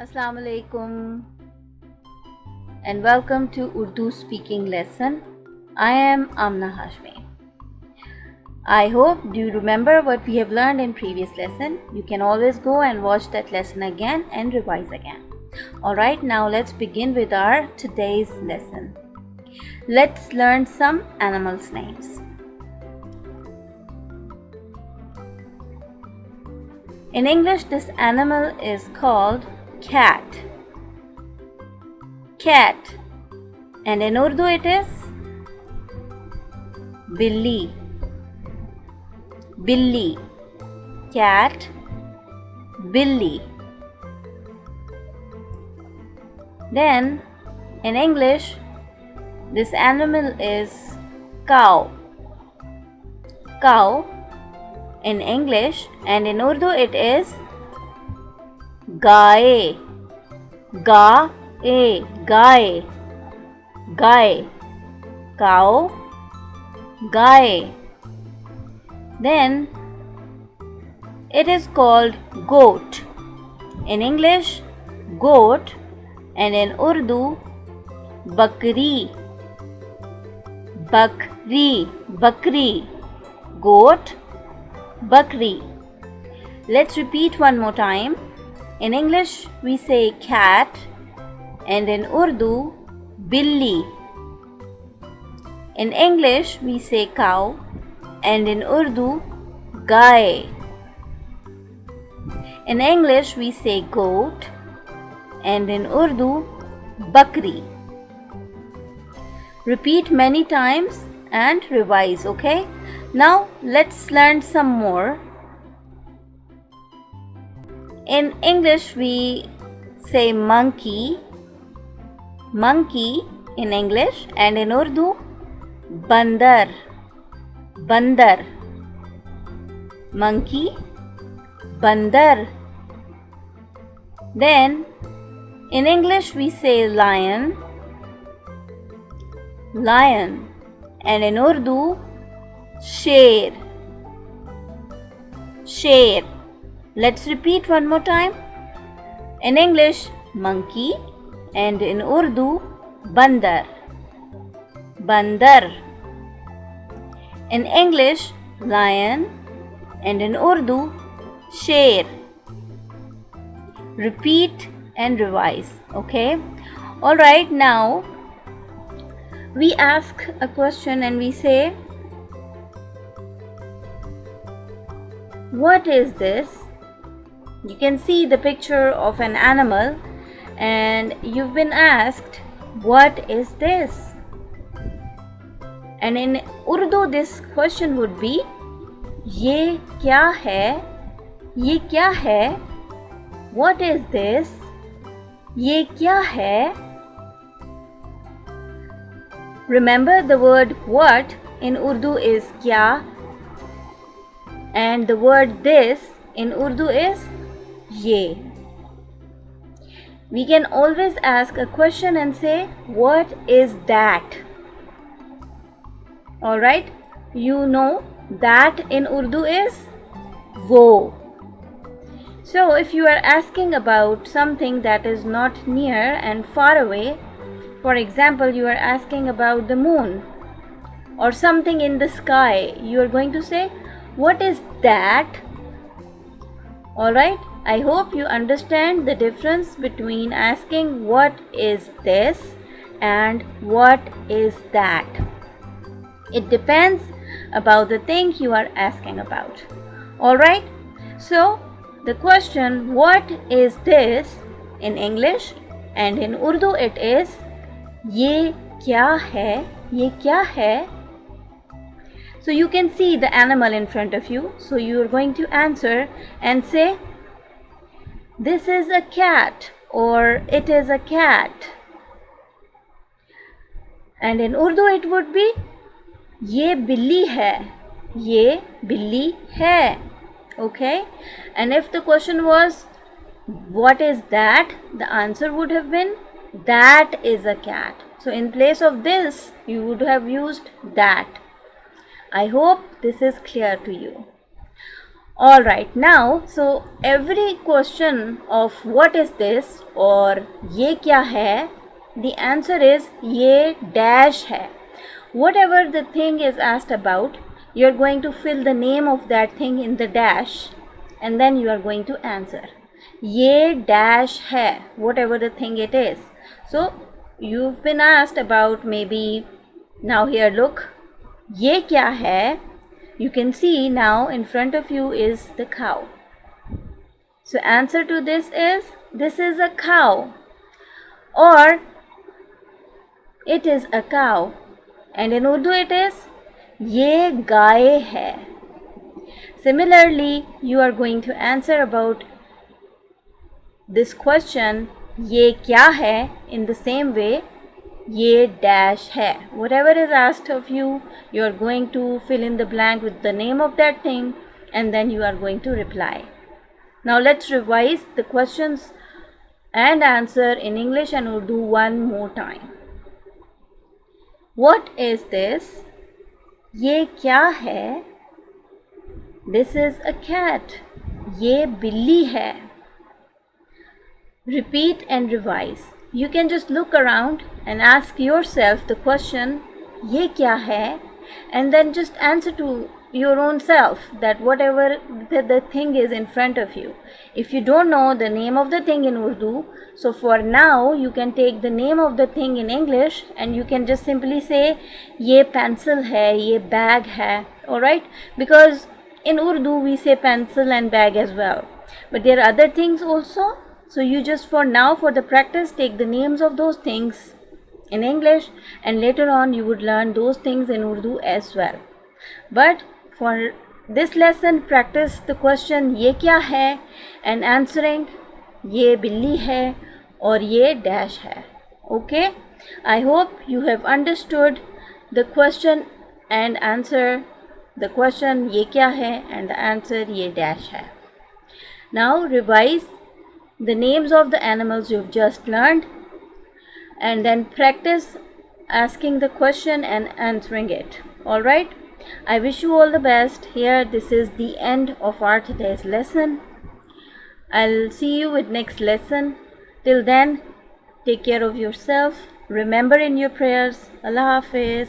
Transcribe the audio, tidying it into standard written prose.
Assalamu alaikum and welcome to Urdu Speaking Lesson. I am Amna Hashmi. I hope do you remember what we have learned in previous lesson. You can always go and watch that lesson again and revise again. Alright, now let's begin with our today's lesson. Let's learn some animals' names. In English, this animal is called cat. Cat. And in Urdu it is billi. Billi. Cat. Billi. Then in English, this animal is cow. Cow in English, and in Urdu it is gaye. Gaye. Gaye. Gaye. Cow. Gaye. Then it is called goat. In English, goat, and in Urdu, bakri. Bakri. Bakri. Goat. Bakri. Let's repeat one more time. In English, we say cat, and in Urdu, billi. In English, we say cow, and in Urdu, gaye. In English, we say goat, and in Urdu, bakri. Repeat many times and revise, okay? Now, let's learn some more. In English, we say monkey. Monkey in English, and in Urdu, bandar. Bandar. Monkey. Bandar. Then, in English, we say lion. Lion. And in Urdu, sher. Sher. Let's repeat one more time. In English, monkey, and in Urdu, bandar. Bandar. In English, lion, and in Urdu, sher. Repeat and revise, okay? Alright, now we ask a question and we say, what is this? You can see the picture of an animal and you've been asked, what is this? And in Urdu, this question would be, ye kya hai? Ye kya hai? What is this? Ye kya hai? Remember, the word what in Urdu is kya, and the word this in Urdu is ye. We can always ask a question and say, what is that? Alright, you know that in Urdu is wo. So if you are asking about something that is not near and far away, for example, you are asking about the moon or something in the sky, you are going to say, what is that? Alright, I hope you understand the difference between asking what is this and what is that. It depends about the thing you are asking about. Alright, so the question, what is this, in English, and in Urdu it is, ye kya hai? Ye kya hai? So you can see the animal in front of you. So you are going to answer and say, this is a cat, or it is a cat. And in Urdu it would be, ye billi hai. Ye billi hai. Okay? And if the question was, what is that? The answer would have been, that is a cat. So in place of this, you would have used that. I hope this is clear to you. Alright, now, so every question of what is this or ye kya hai, the answer is ye dash hai. Whatever the thing is asked about, you are going to fill the name of that thing in the dash and then you are going to answer. Ye dash hai, whatever the thing it is. So, you've been asked about maybe, now here look, ye kya hai? You can see now in front of you is the cow. So answer to this is a cow, or it is a cow. And in Urdu it is ye gaye hai. Similarly, you are going to answer about this question ye kya hai in the same way. Ye dash hai. Whatever is asked of you, you are going to fill in the blank with the name of that thing and then you are going to reply. Now let's revise the questions and answer in English and Urdu one more time. What is this? Ye kya hai? This is a cat. Ye billi hai. Repeat and revise. You can just look around and ask yourself the question, ye kya hai? And then just answer to your own self that whatever the thing is in front of you. If you don't know the name of the thing in Urdu, so for now you can take the name of the thing in English and you can just simply say, ye pencil hai, ye bag hai, alright? Because in Urdu we say pencil and bag as well. But there are other things also. So you just for now, for the practice, take the names of those things in English and later on you would learn those things in Urdu as well. But for this lesson, practice the question ye kya hai and answering ye billi hai or ye dash hai. Okay? I hope you have understood the question and answer, the question ye kya hai and the answer ye dash hai. Now revise the names of the animals you've just learned and then practice asking the question and answering it. Alright? I wish you all the best. Here, this is the end of our today's lesson. I'll see you with next lesson. Till then, take care of yourself. Remember in your prayers. Allah Hafiz.